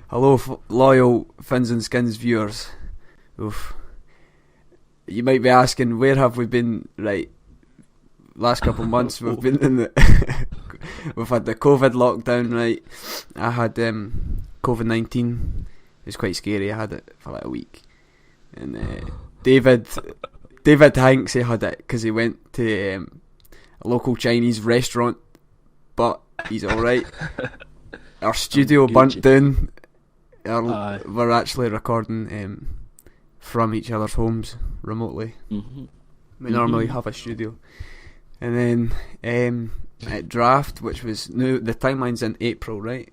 Hello, loyal Fins and Skins viewers. Oof. You might be asking, where have we been? Right, last couple of months we've been in the we've had the COVID lockdown. Right, I had COVID-19. It was quite scary. I had it for like a week, and David Hanks, he had it because he went to a local Chinese restaurant, but he's all right. Our studio burnt down. We're actually recording from each other's homes remotely. Mm-hmm. We normally have a studio. And then at draft, which was the timeline's in April, right?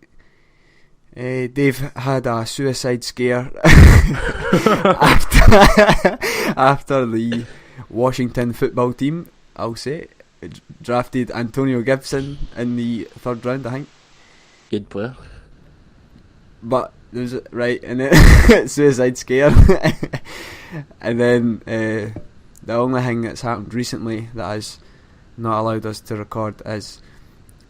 Dave had a suicide scare after the Washington football team, I'll say, drafted Antonio Gibson in the third round, I think. Good player. But there's and then suicide scare, and then the only thing that's happened recently that has not allowed us to record is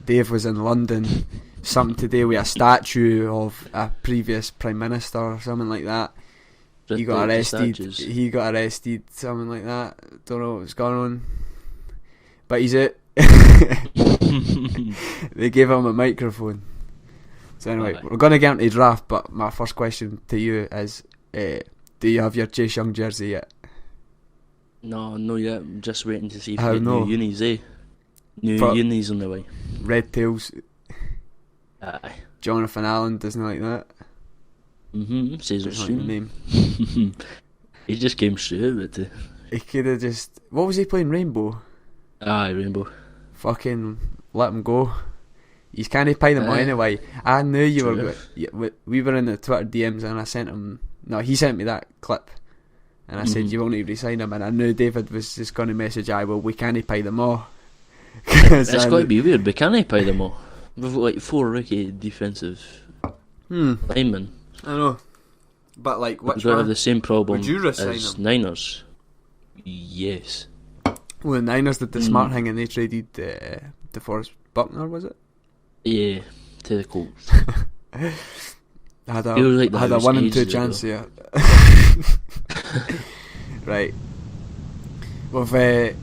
Dave was in London, something to do with a statue of a previous prime minister or something like that. He got arrested, something like that. Don't know what's going on, but he's out. They gave him a microphone. So anyway, we're going to get into draft, but my first question to you is, do you have your Chase Young jersey yet? No, not yet. I'm just waiting to see if How you get no? new unis, unis on the way. Red Tails, Aye. Jonathan Allen doesn't like that. Says That's it's not your soon. name. He just came straight with it. He could have just... What was he playing, Rainbow? Aye, Rainbow. Fucking let him go. He's can't pay them anyway. I knew you True were good. We were in the Twitter DMs and I sent him... No, he sent me that clip. And I said, you won't need to resign him. And I knew David was just going to message, well, we can't pay them all. It's got to be weird, but can I pay them all? We've got like 4 rookie defensive linemen. I know. But like, Which one have the same problem would you resign as him? Niners? Yes. Well, the Niners did the smart thing and they traded DeForest Buckner, was it? Yeah, to the Colts. Had Feels like a that 1 in was 2 ages chance ago. here. Right. We've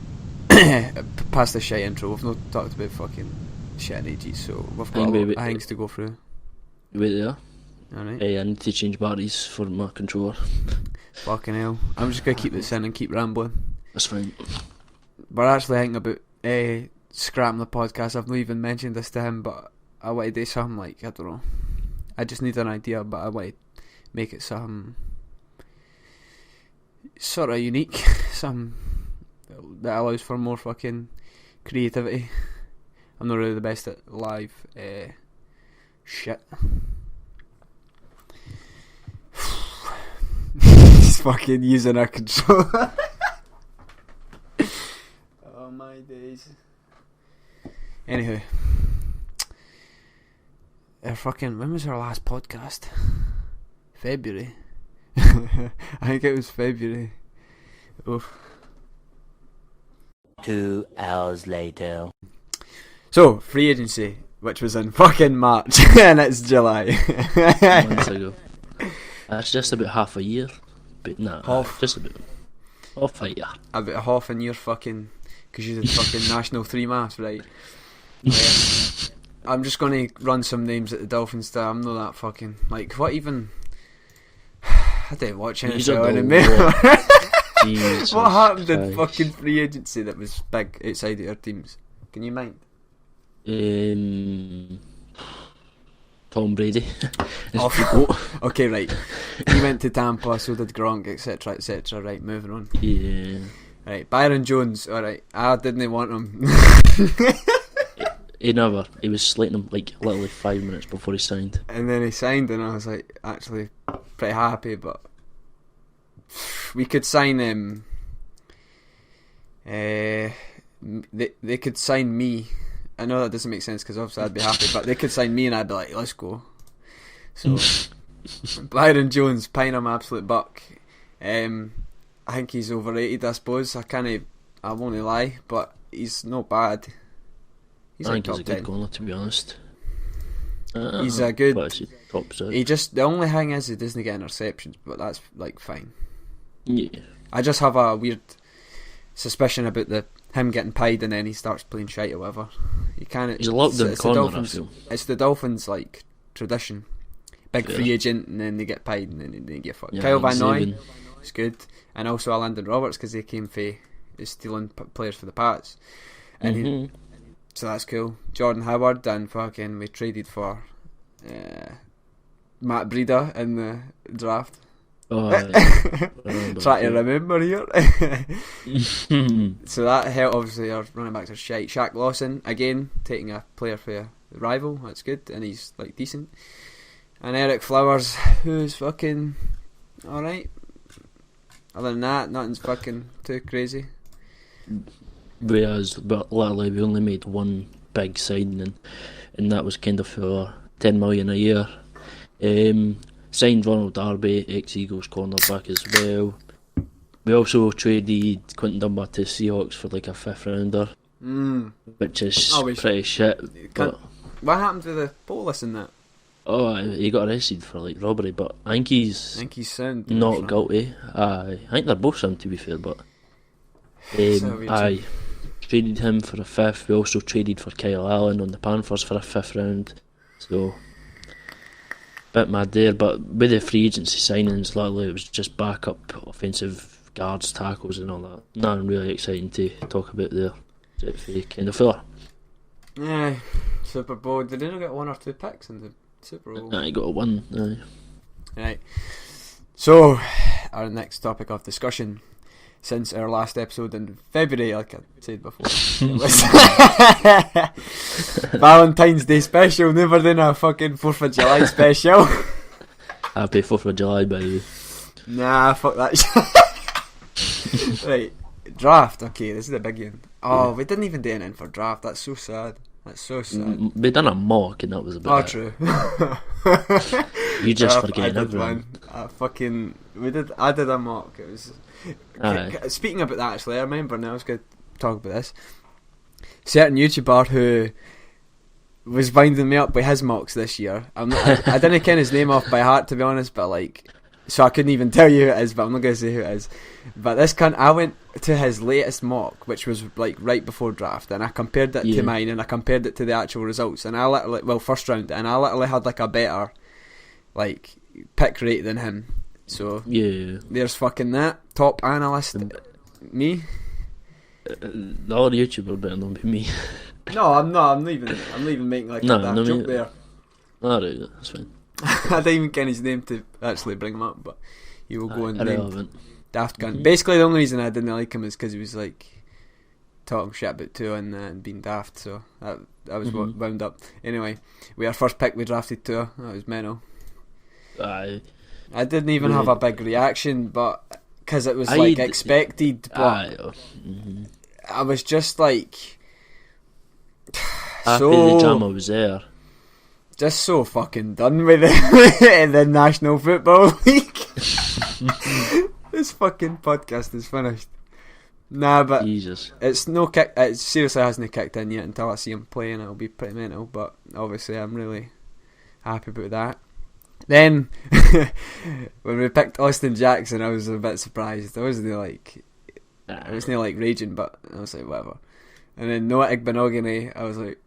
past the shit intro. We've not talked about fucking shit in ages, so we've got a lot of things to go through. Wait there. Alright. Hey, I need to change batteries for my controller. Fucking hell. I'm just going to keep this in and keep rambling. That's fine. We're actually thinking about scrapping the podcast. I've not even mentioned this to him, but I want to do something like, I don't know. I just need an idea, but I want to make it something sort of unique. Something that allows for more fucking creativity. I'm not really the best at live shit. Just fucking using a controller. Oh my days. Anywho, when was our last podcast? February. I think it was February. Oof. 2 hours later. So, free agency, which was in fucking March, and it's July. Months ago. That's just about half a year. But no, Half. just about half a year. About half in your fucking... Because you did fucking National 3 maths, right? I'm just going to run some names at the Dolphins there. I'm not that fucking... Like, what even... I didn't watch any show anymore. What happened in fucking free agency that was big outside of your teams? Can you mind? Tom Brady. Okay, right. He went to Tampa, so did Gronk, etc, etc. Right, moving on. Yeah. Right, Byron Jones. Alright, I didn't want him. He was slating him like literally 5 minutes before he signed. And then he signed, and I was like, actually, pretty happy, but we could sign him. They could sign me. I know that doesn't make sense because obviously I'd be happy, but they could sign me and I'd be like, let's go. So Byron Jones, paying him absolute buck. I think he's overrated, I suppose. I won't lie, but he's not bad. I think he's a good corner, to be honest. He's a good. Props out. The only thing is he doesn't get interceptions, but that's like fine. Yeah. I just have a weird suspicion about him getting paid and then he starts playing shite or whatever. You can't. He's a lockdown corner, I feel. It's the Dolphins' like tradition. Big free agent, and then they get paid, and then they get fucked. Yeah, Kyle Van Noy is good, and also Landon Roberts because they came for stealing players for the Pats, and so that's cool. Jordan Howard, and fucking we traded for Matt Breida in the draft. Oh, Try to remember here. So that helped. Obviously, our running backs are shite. Shaq Lawson again taking a player for a rival. That's good, and he's like decent. And Eric Flowers, who's fucking alright. Other than that, nothing's fucking too crazy. Whereas, but literally, we only made one big signing, and that was kind of for $10 million a year. Signed Ronald Darby, ex-Eagles cornerback as well. We also traded Quinton Dunbar to Seahawks for like a 5th rounder, which is pretty shit. But what happened to the police in that? Oh, he got arrested for like robbery, but I think he's sound not guilty. I think they're both sound, to be fair, but I traded him for a 5th. We also traded for Kyle Allen on the Panthers for a 5th round. So bit mad there, but with the free agency signings, literally it was just backup offensive guards, tackles, and all that. Nothing really exciting to talk about there. Kind of filler. Yeah, Super Bowl. Did they not get 1 or 2 picks in the Super Bowl? I got a 1. Right. So, our next topic of discussion since our last episode in February, like I said before, Valentine's Day special. Never done a fucking 4th of July special. Happy 4th of July, by the way. Nah, fuck that shit. Right, draft. Okay, this is the big one. Oh, we didn't even do anything for draft. That's so sad. That's so sad. We done a mock and that was about true. You just forget everyone. I did a mock. It was. Speaking about that, actually, I remember now. I was going to talk about this. Certain YouTuber who was winding me up with his mocks this year. I didn't ken his name off by heart, to be honest, but like, so I couldn't even tell you who it is. But I'm not going to say who it is. But this cunt, I went to his latest mock, which was like right before draft, and I compared it to mine, and I compared it to the actual results, and I literally, first round, and I literally had like a better like pick rate than him. So there's fucking that top analyst, me. The other YouTuber better not be me. No, I'm not. I'm not even making like that joke there. Alright, that's fine. I didn't even get his name to actually bring him up, but he will go and name Daft Gun. Mm-hmm. Basically, the only reason I didn't like him is because he was like talking shit about Tua and being daft. So that was what wound up. Anyway, our first pick, we drafted Tua. That was mental. I didn't even have a big reaction, but because it was like expected. But I was just like happy the drama was there. Just so fucking done with it in the National Football League. This fucking podcast is finished. Nah, but Jesus. It's no kick. It seriously hasn't kicked in yet until I see him playing. It'll be pretty mental, but obviously I'm really happy about that. Then when we picked Austin Jackson, I was a bit surprised. I wasn't like raging, but I was like whatever. And then Noah Igbenogany, I was like,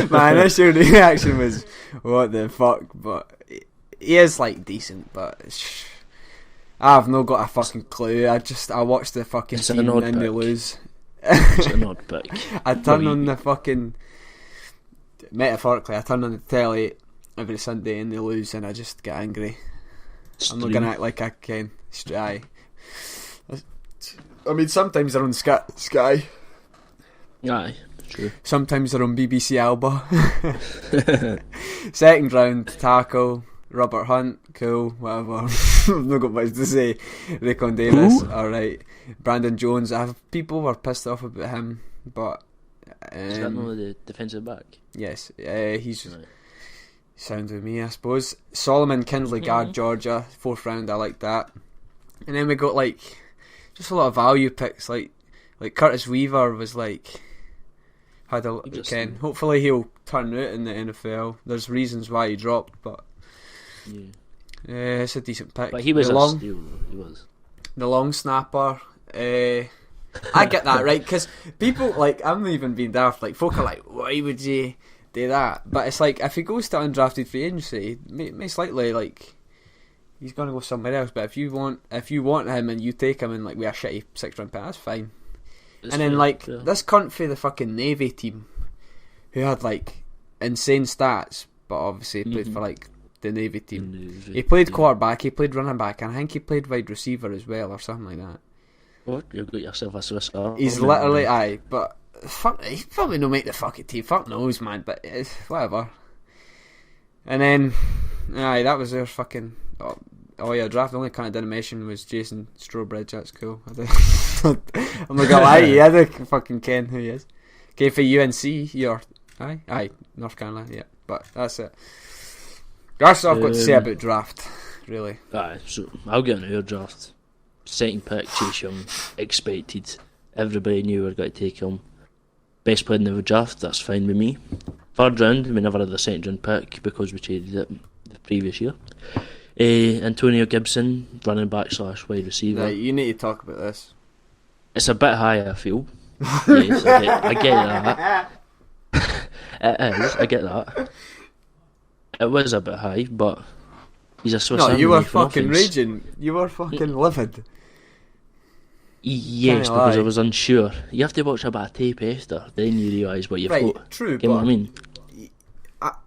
my initial reaction was what the fuck, but he is like decent, but I've not got a fucking clue. I watched the fucking team and they lose. It's an odd pick. I turn on the fucking, metaphorically, I turn on the telly every Sunday and they lose and I just get angry. I'm not gonna act like I can. I mean, sometimes they're on Sky. Aye, true. Sometimes they're on BBC Alba. Second round, tackle, Robert Hunt, cool, whatever. I've not got much to say. Raekwon Davis, alright. Brandon Jones, people were pissed off about him, but is that not the defensive back? Yes, he's sound with me, I suppose. Solomon Kindley, guard, Georgia, 4th round, I like that. And then we got like just a lot of value picks, like Curtis Weaver was like had a Ken. Hopefully he'll turn out in the NFL. There's reasons why he dropped, but Yeah. It's a decent pick. But he was the a long, steal, though. He was. The long snapper. I get that, right? Because people, like, I'm not even being daft. Like, folk are like, why would you do that? But it's like, if he goes to undrafted free agency, most likely, like, he's gonna go somewhere else. But if you want him and you take him and like we a shitty 6th-round pick, that's fine. It's and then fair, like fair. this cunt for the fucking Navy team, who had like insane stats, but obviously he played for like the Navy team. He played quarterback, he played running back, and I think he played wide receiver as well, or something like that. What? You've got yourself a Swiss Army. He's literally but fuck, he probably no make the fucking team. Fuck knows, man. But it's whatever. And then, that was their fucking. Oh yeah, draft. The only kind of didn't mention was Jason Strowbridge. That's cool. I'm not gonna lie, I don't fucking ken who he is. Okay, for UNC, North Carolina. Yeah, but that's it. That's all I've got to say about draft. Really. So I'll get an our draft. Second pick, Chase Young, expected. Everybody knew we were going to take him. Best player in the draft, that's fine with me. 3rd round, we never had a 2nd round pick because we traded it the previous year. Antonio Gibson, running back / wide receiver. Right, you need to talk about this. It's a bit high, I feel. Yes, I get that. It is, I get that. It was a bit high, but he's a Swiss Army. No, you were knife in fucking offense. raging. You were fucking livid. Yes, Can't because lie. I was unsure. You have to watch a bit of tape after, then you realise what you've Right, got. true, Get what I but mean?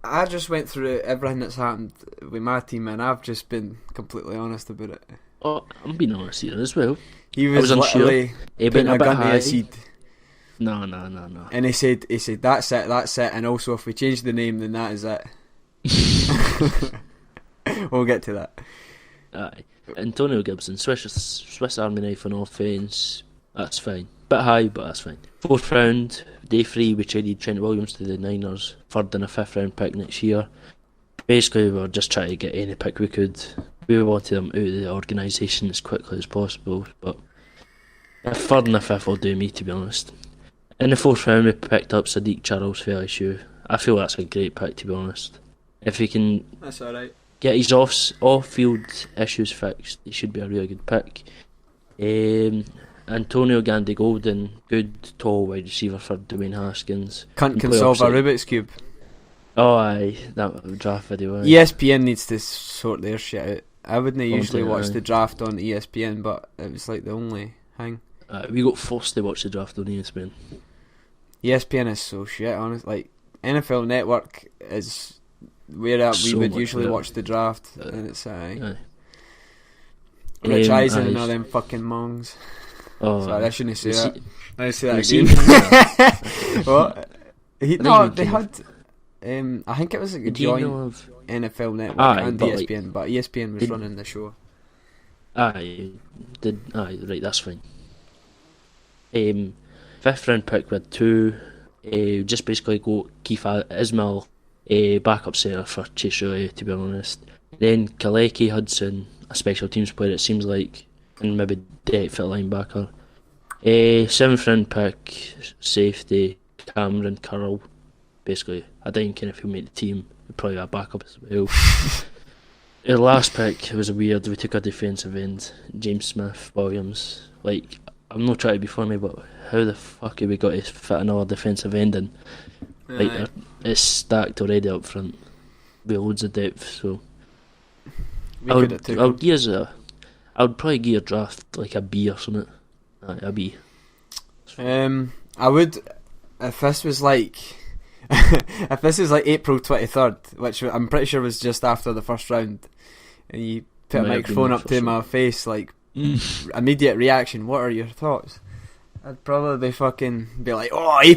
I just went through everything that's happened with my team, and I've just been completely honest about it. Oh, I'm being honest here as well. He I was was unsure. literally It putting went a a bit gun to high. his seed, No. and he said, that's it, and also if we change the name, then that is it. We'll get to that. Aye. Antonio Gibson, Swiss Army knife on offence. That's fine. Bit high, but that's fine. 4th round, day 3, we traded Trent Williams to the Niners. 3rd and a 5th round pick next year. Basically, we were just trying to get any pick we could. We wanted him out of the organisation as quickly as possible, but a 3rd and a 5th will do me, to be honest. In the 4th round, we picked up Sadiq Charles for LSU. I feel that's a great pick, to be honest. If he can That's alright. get his off-field issues fixed, he should be a really good pick. Antonio Gandy Golden, good tall wide receiver for Dwayne Haskins. Cunt can solve a Rubik's Cube. Oh aye, that draft video. Aye. ESPN needs to sort their shit out. I wouldn't usually watch aye. the draft on ESPN, but it was like the only thing. We got forced to watch the draft on ESPN. ESPN is so shit, honest. Like, NFL Network is where we So would much usually better. watch the draft, and it's Aye. Rich Eisen and aye. all them fucking mongs. Oh, Sorry, I shouldn't say you that. see- I say you that see- again. What? No, you they can- had. I think it was like a Do you joint know of? NFL Network Aye, and but ESPN, but ESPN was did- running the show. Aye, right, that's fine. 5th round pick with 2. Just basically got Keith Ismail, backup centre for Chase Riley, to be honest. Then Kaleki Hudson, a special teams player it seems like, and maybe depth at linebacker. 7th round pick, safety, Cameron Curl. Basically, I didn't care if he'll make the team, he'll probably be a backup as well. The last pick was weird. We took a defensive end, James Smith Williams. Like, I'm not trying to be funny, but how the fuck have we got to fit another defensive end in? Like, Aye. it's stacked already up front with loads of depth. So We I could have took I would probably give a draft like a B or something. Aye, a B. I would if this was like if this is like April 23rd, which I'm pretty sure was just after the 1st round, and you put a Might have been microphone the up to first my face, like immediate reaction. What are your thoughts? I'd probably fucking be like, oh, A+,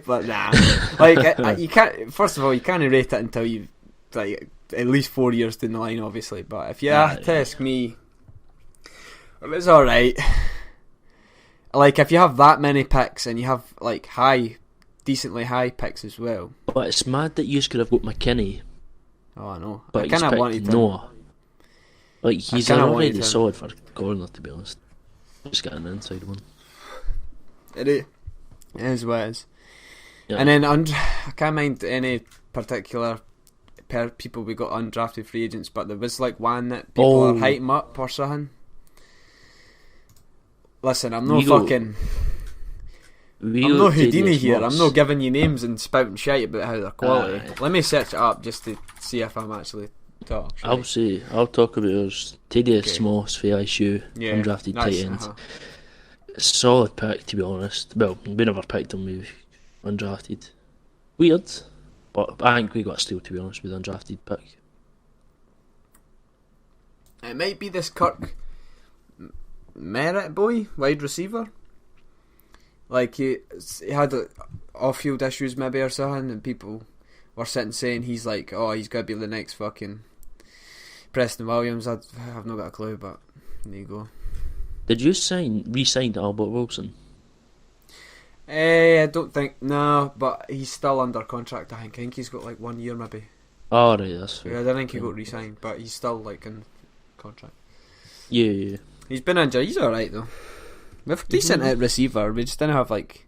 but nah. Like you can't. First of all, you can't rate it until you like at least 4 years down the line, obviously. But if you had to ask me, it was all right. Like if you have that many picks and you have like decently high picks as well. But it's mad that you could have got McKinney, Oh, I know. but I he's kind of picked wanted to. Noah. Like, he's kinda wanted already him. solid for corner, to be honest. Just got an inside one. It is what it is. Yeah. And then I can't mind any particular people we got undrafted free agents, but there was like one that people are hyping up or something. Listen, I'm no fucking. I'm no Houdini here. I'm not giving you names and spouting shit about how they're quality. Let me search it up just to see if I'm actually talking. I'll talk about yours. Tedious Moss for ISU, undrafted tight ends. Solid pick, to be honest. Well, we never picked him. We undrafted. Weird, but I think we got a steal, to be honest, with the undrafted pick. It might be this Kirk Merritt boy, wide receiver. Like he had off-field issues maybe or something, and people were sitting saying he's like, oh, he's gonna be the next fucking Preston Williams. I've not got a clue, but there you go. Did you re-sign Albert Wilson? I don't think but he's still under contract. I think he's got like 1 year maybe. Oh right, that's fair. Yeah, I don't think he got re-signed, but he's still like in contract. Yeah. He's been injured. He's alright though. We've decent receiver. We just didn't have like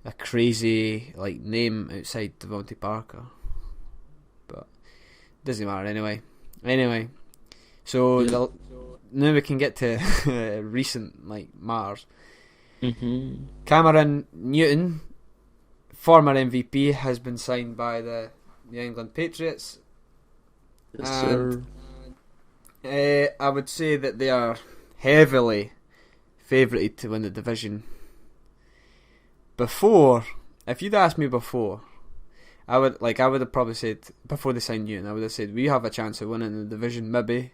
a crazy like name outside Devontae Parker, but doesn't matter anyway. So now we can get to recent like matters. Cameron Newton, former MVP, has been signed by the New England Patriots. Yes, sir. I would say that they are heavily favoured to win the division. If you'd asked me before, I would have probably said before they signed Newton, I would have said we have a chance of winning the division, maybe.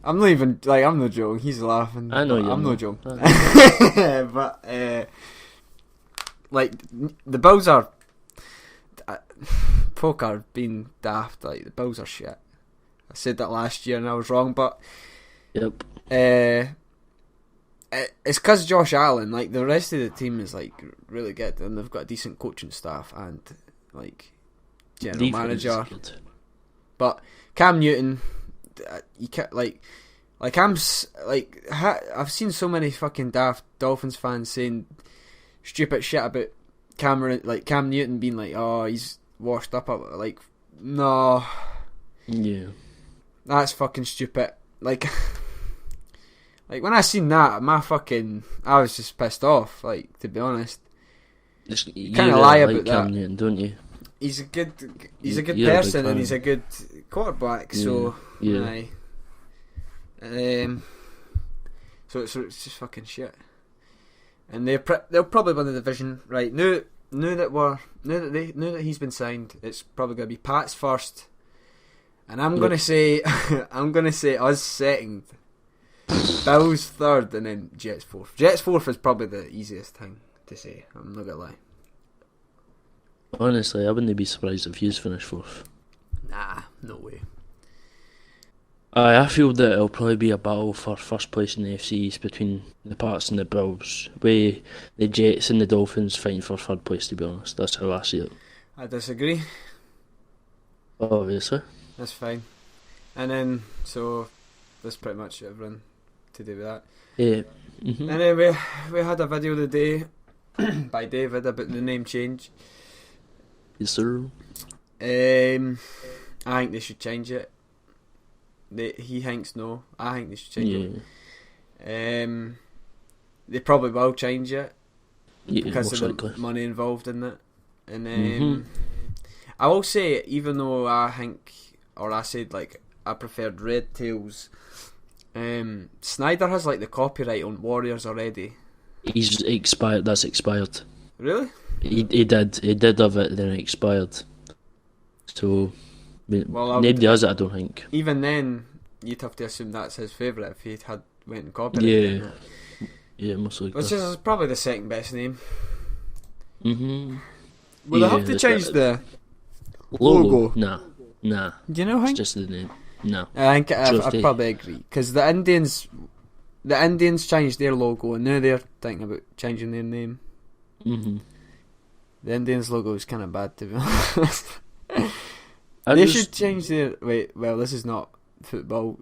I'm not even I'm not joking. He's laughing. I know you. I'm not joking. But the Bills are poker being daft. Like the Bills are shit. I said that last year and I was wrong, but yep. It's because Josh Allen, like the rest of the team, is like really good, and they've got a decent coaching staff and like general manager. But Cam Newton, you can't I've seen so many fucking daft Dolphins fans saying stupid shit about Cam Newton being like, oh, he's washed up. Like, no, yeah, that's fucking stupid. Like when I seen that, I was just pissed off. Like, to be honest, you kind of lie about Cam that, Newton, don't you? He's a good person and he's a good quarterback. Yeah. So yeah. So it's just fucking shit. And they'll probably win the division. Right now that he's been signed, it's probably gonna be Pats first, and I'm gonna say us second, Bills third, and then Jets fourth. Jets fourth is probably the easiest thing to say. I'm not gonna lie. Honestly, I wouldn't be surprised if he's finished fourth. Nah, no way. I feel that it'll probably be a battle for first place in the AFC East between the Pats and the Bills, with the Jets and the Dolphins fighting for third place, to be honest. That's how I see it. I disagree. Obviously. That's fine. And then, so, that's pretty much everything to do with that. Yeah. And then we had a video today by David about the name change. Yes, sir. I think they should change it. He thinks no. I think they should change it. They probably will change it because of the money involved in it. And I will say, even though I said like I preferred Red Tails, Snyder has like the copyright on Warriors already. He's expired. That's expired. Really? He did have it, then it expired. So nobody has it, I don't think. Even then, you'd have to assume that's his favourite if he had went and copyrighted it. Yeah, most likely. Which is probably the second best name. Will they have to change the logo? Nah. Do you know how? It's just the name. No. I think I probably agree, because the Indians changed their logo and now they're thinking about changing their name. The Indians logo is kind of bad, to be honest. They should change their... Well, this is not football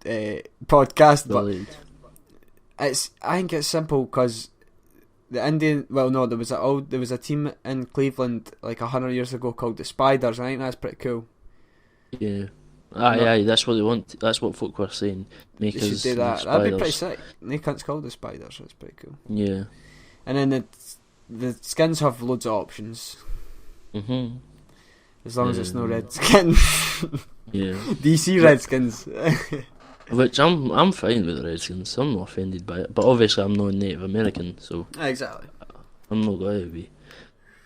podcast, but I think it's simple, because the Indian. Well, no, there was a team in Cleveland like 100 years ago called the Spiders. I think that's pretty cool. Yeah. Aye, that's what they want. That's what folk were saying. Make They should us do the that. That'd be pretty Spiders. sick. They can't call the Spiders. That's pretty cool. Yeah. And then the skins have loads of options Mhm. as long as it's no Redskins. Yeah. DC Redskins. Which I'm fine with the Redskins. I'm not offended by it. But obviously I'm not Native American, so Exactly. I'm not going to be.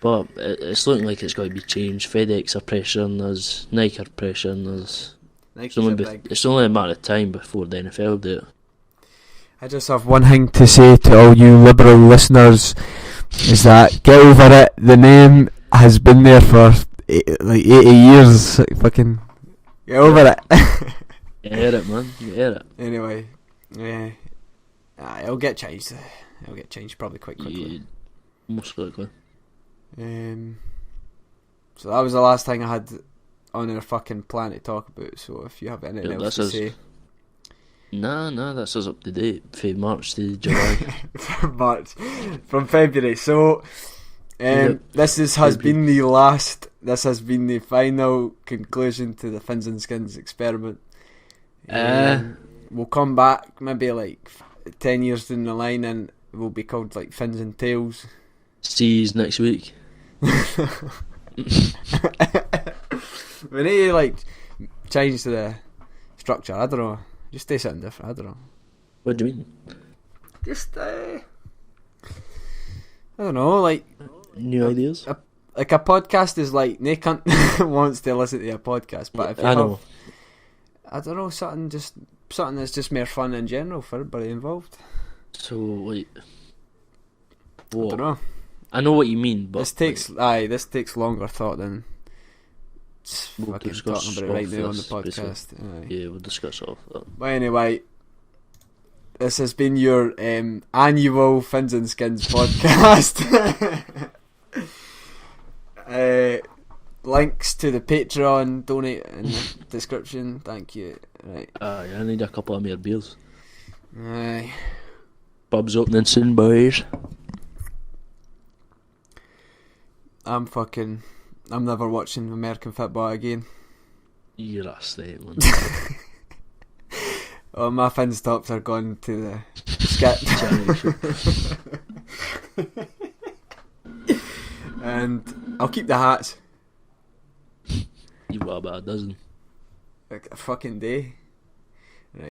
But it's looking like it's going to be changed. FedEx are pressuring us. Nike are pressuring us. Nike's a big. It's only a matter of time before the NFL do it. I just have one thing to say to all you liberal listeners, is that get over it. The name has been there for like 80 years. Fucking get over it. You hear it, man. You hear it. Anyway, yeah, it'll get changed. It'll get changed probably quite quickly. Yeah, most likely. So that was the last thing I had on our fucking plan to talk about. So if you have anything else to say, nah, that's us up to date. From March to July. from February. So this has been the last. This has been the final conclusion to the Fins and Skins experiment. We'll come back maybe like 10 years down the line, and we'll be called like Fins and Tails. See you next week. We need to like change the structure. I don't know. Just say something different. I don't know. What do you mean? Just I don't know. Like New ideas? Like a podcast is like no cunt wants to listen to a podcast, but if you know. I don't know, something that's just more fun in general for everybody involved. So like, I don't know. I know what you mean, but this takes longer thought than we'll fucking discuss talking about it right off now on the this, podcast. Yeah, we'll discuss off that. But anyway, this has been your annual Fins and Skins podcast. Links to the Patreon, donate in the description. Thank you. Right. I need a couple of more beers. Aye. Pub's opening soon, boys. I'm never watching American football again. You're a state, man. Oh, my fin stops are gone to the skip. And I'll keep the hats. You've got about a dozen. Like a fucking day.